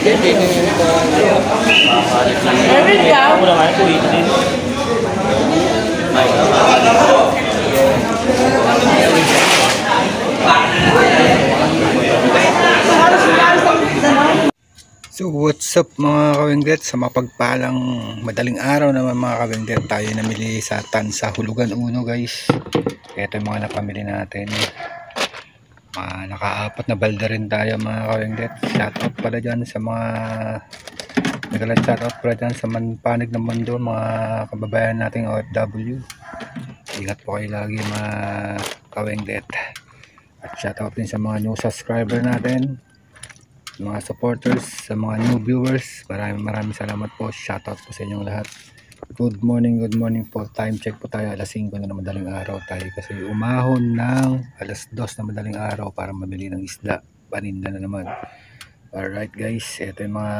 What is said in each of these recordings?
So what's up mga kawengdet, sa mapagpalang madaling araw naman mga kawengdet, tayo namili sa Tansa Hulugan Uno guys. Ito yung mga napamili natin, naka-4 na balda rin tayo mga kawengdet. Shoutout pala dyan sa mga shoutout pala dyan sa panig ng mundo, mga kababayan nating OFW. Ingat po kayo lagi mga kawengdet. At shoutout din sa mga new subscriber natin, mga supporters, sa mga new viewers, maraming salamat po. Shoutout po sa inyong lahat. Good morning po. Time check po tayo, alas 5 na madaling araw tayo kasi umahon ng alas 2 na madaling araw para mabili ng isda, paninda na naman. Alright guys, ito yung mga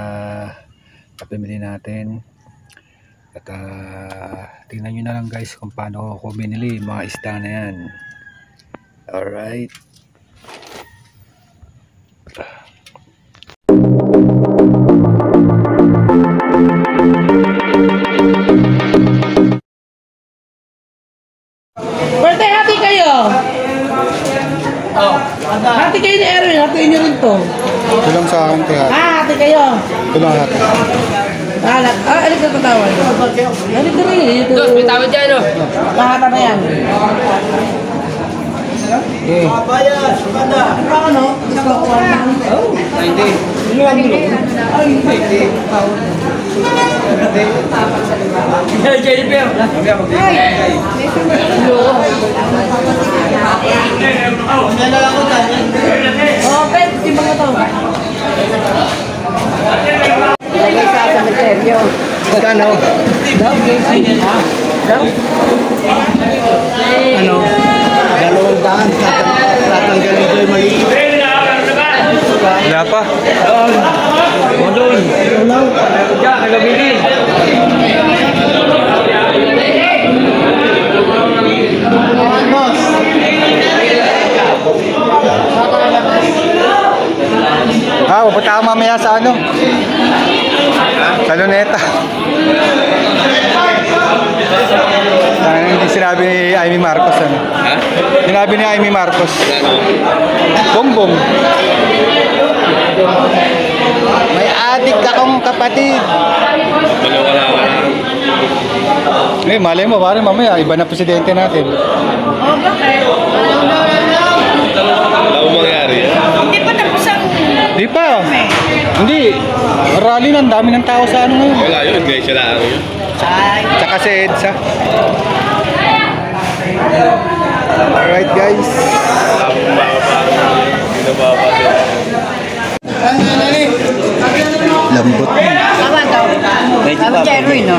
napamili natin at tingnan nyo na lang guys kung paano ko binili mga isda na yan. Alright, birthday, hati kayo. Hati kayo ni Erwin, hati nyo rin to. ito lang sa akin kaya. Hati kayo. Ito lang hati. Alig ka tatawad. Alig ka rin. Dos, may tawad dyan, no? Mahata na yan. Bayas, banda. Ano? Gusto ko lang. Oh, 90. Jennifer. Okay, timbang mo to. Ilagay sa cemeteryo. Magkano? Ano? 200. Tatanggalin ko yung mali. Wala pa. Doon. Diyan, nagabili. Pupunta ako mamaya sa ano? Sa Luneta. Hindi sinabi ni Amy Marcos ano? Ha? Sinabi ni Amy Marcos. Bongbong. May adik akong kapatid. Malay mo, parang mamaya iba na presidente natin. Oh, bakit? Ano mangyari? Hindi pa tapos ang... Di pa. Hindi. Rally na, ang dami ng tao sa ano ngayon. Wala yun, guys. Sila ano yun. Tsaka si Edsa. Alright guys. Lambot. Tama daw. Tama siya, Erwin, no?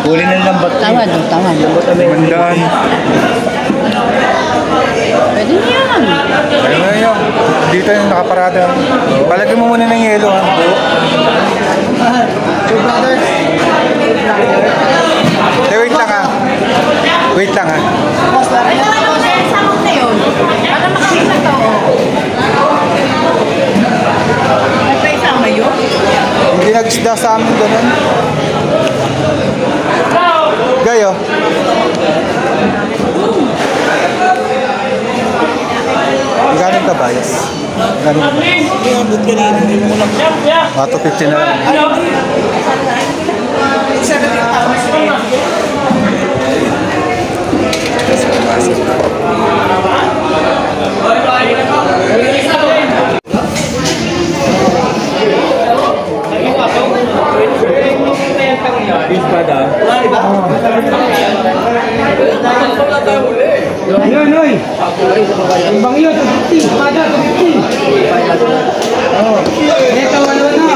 Huli ng lambot. Tama daw, tama. Mandaan. Pwede niya yan. Ayun na yun. Dito yung nakaparada. Palagyan mo muna ng yelo ha. Two brothers. Wait lang ha. Wait lang ha. Ay, naman sa samot na yun. Para makakita to. Ay, pa isama yun? Hindi nag-isda sa amin ganun. Gayo. Ganon ka bias? Ganon ka? Mga 250 na lang. Yan, oy. Ang bangyo, 250. Pada, 250. Oh. Ito, ano na?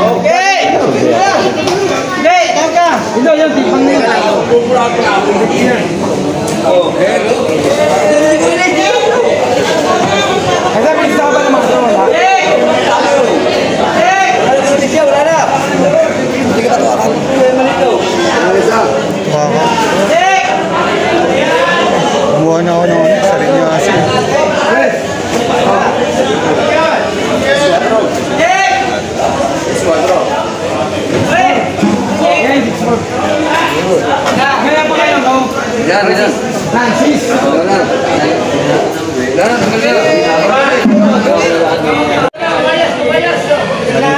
Okay. Hindi, kaka. Ito, yung tipang nila. Okay.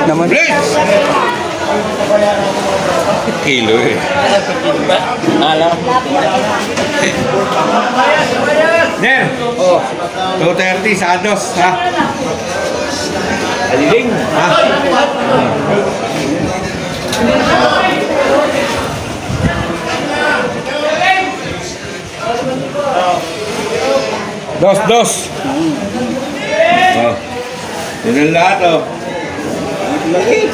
naman. Kilo eh. Ner! Oh. 230 sa dos, ha? Aliling. Ha? Dos. Oh. Yun ang lahat, oh. Lagi.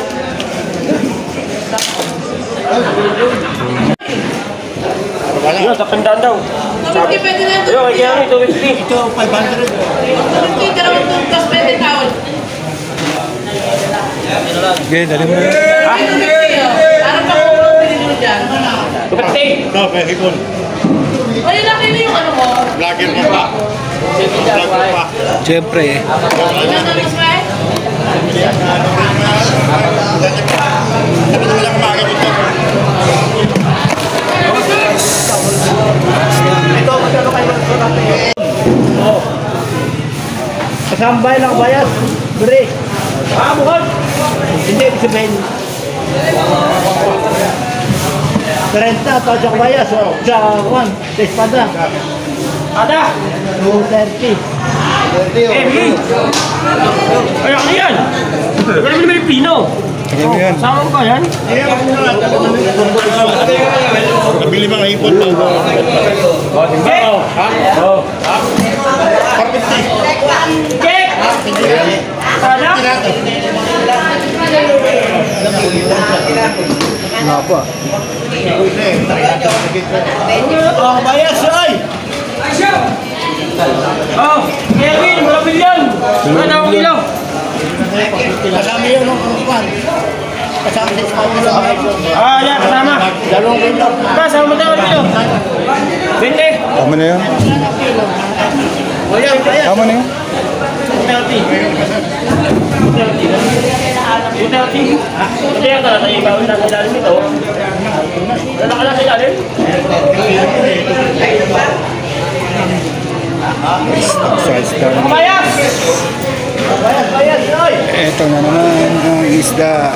Yun, sa pandaan daw. 250 pwede na ito. Ayun, kaya kaya 250. Ito, 500. 250, dalawang tungkas pwede tawad. Okay, dali mo na. 250 oh. Parang pakulong pinigil dyan. 250. Ito, kay Hipon. O, yun lang yun yung ano mo. Vlogger mo pa. Vlogger pa. Siyempre, eh. Ilan na mas may? Dapat naman ako maaga dito. Ito, magkano kayo natin? Kasambay lang bayad. Beri. Bukan. Hindi, sabihin. 30 atau sa bayad. So, sa kwan, sa espada. Ada. 230. Bili. Ay, ano yan? Wala mo naman Pino. Tingnan mo yan. Saan ka yan? Nabili mga ipon pa. Cek! Ada? Ngapa? Oh, bayad siya ay! Oh, Kevin, berapa billion? Mana ang kilo? Kasama yun ang kwan. Kasama sa espada. Ah, ya, kasama. Dalawang kilo. Pas, sama mo tayo kilo. 20. Tama na yun. Tama na yun. 230. Hindi yan ka na tayo ibawin natin ilalim ito. Wala ka lang sa ilalim? Size down. Kabayas! Bayad, oy! Ito na naman ang isda.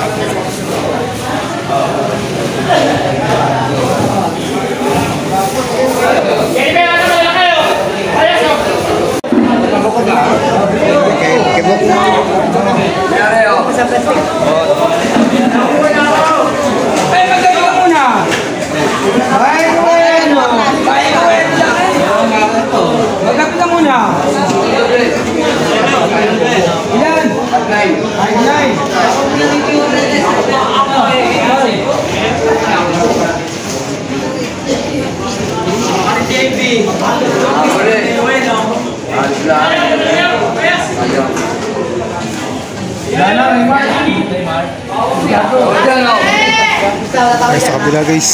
Kaya ba yan na kayo? Kabayas o? Kibok. Magkapit ka muna. Ilan? 9. Ay, sa kabila guys.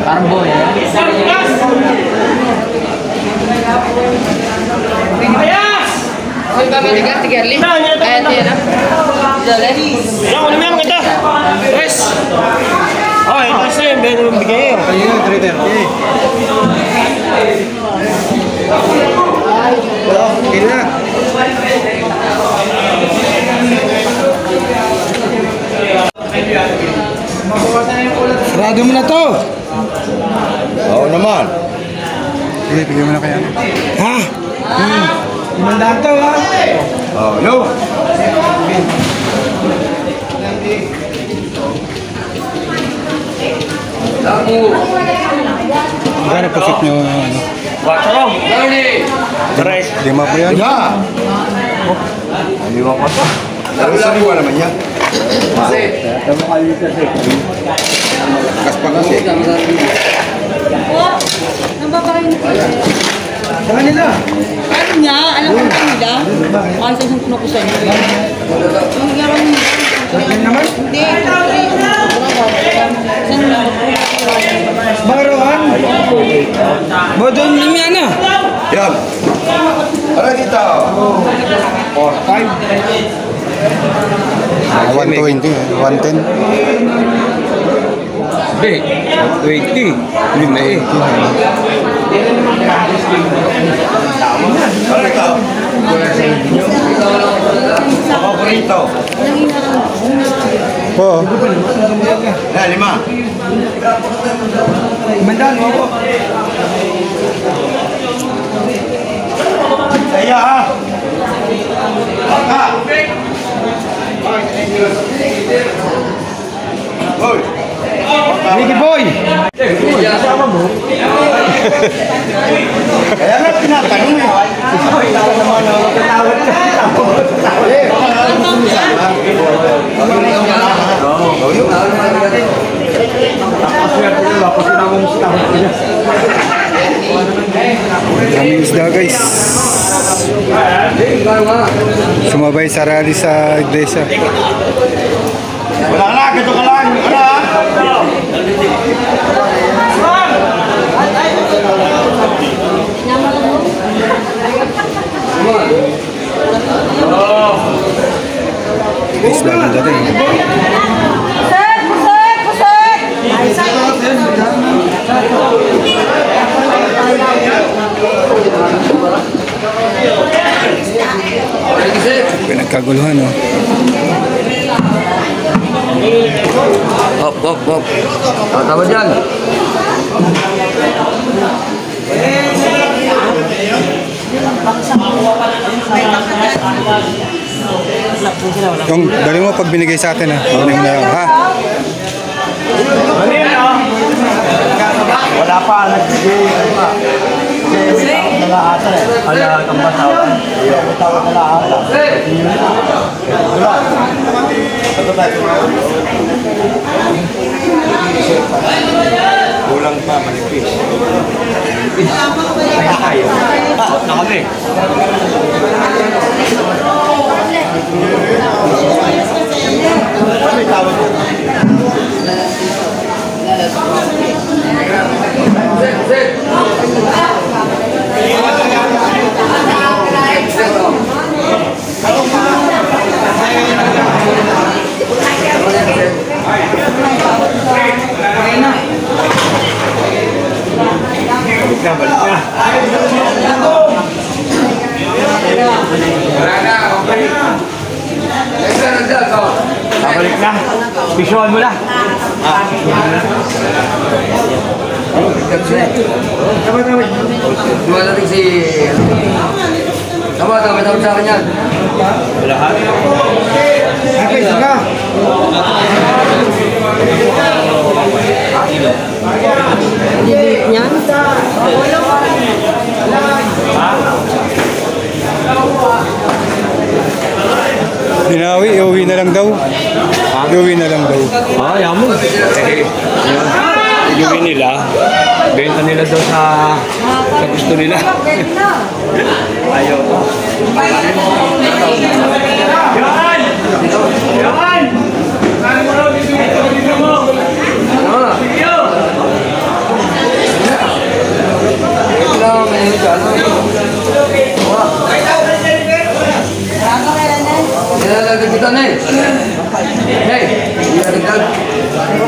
Parang boy. Oy, ba matigas, tigarli? Ayan, yan ah. Dali. Yan, ano meron kita? Yes! Oh, ito kasi yung bedo yung bigay yun. Ayun, 330. Okay na. Sarado mo na to. Oo naman. Sige, bigyan mo na kaya. Ha? Imandaan to, ha? Oh, no. Magkano pasit nyo? Ano? 4. Tres. 5 po yan. Ya. Aliwa pa to. Pero sariwa naman yan. Kas pa kasi. Sa kanila. Ano niya? Alam ko kanila? Ano sa isang puno ko sa inyo? Yung yaman niya. Yan naman. Hindi. Saan mo? Bagarohan. Bodon, Ini ana. Yan. Ano dito? 120, 110. Hindi. 20. Lima eh. Ano ito? Paborito. Oo. Na, 5. Mandaan mo ako. Kaya ha? Baka. Hoy. Ricky Boy! Kaya nga tinatanong eh. Tawad naman ako. Tawad ka. Daming isda guys. Sumabay sa rally sa iglesia. Wala na, ganito ka lang. Ano ha? Isda lang dati. Pusek! Pusek! Pusek! Pinagkaguluhan oh. Hop, hop, hop. Tama dyan. Yung dali mo pag binigay sa atin ha. Dali mo na lang ha. Wala pa. Nagbibigay pa. Ala, kambataw. Tawag na lahat. Kulang pa, manipis. Tayo. Na kami. Ano tawag mo? Babalik na. Visual mo na. Dumadating si... Tama sa akin yan. Lahat. Okay, sige. Yan. Dinawi, iuwi na lang daw. Iuwi na lang daw. Ayaw mo. Iuwi nila. Benta nila daw sa gusto nila. Ayaw. Yan! Yan! Nilalagdag kita na eh. Hey, nilalagdag. Ano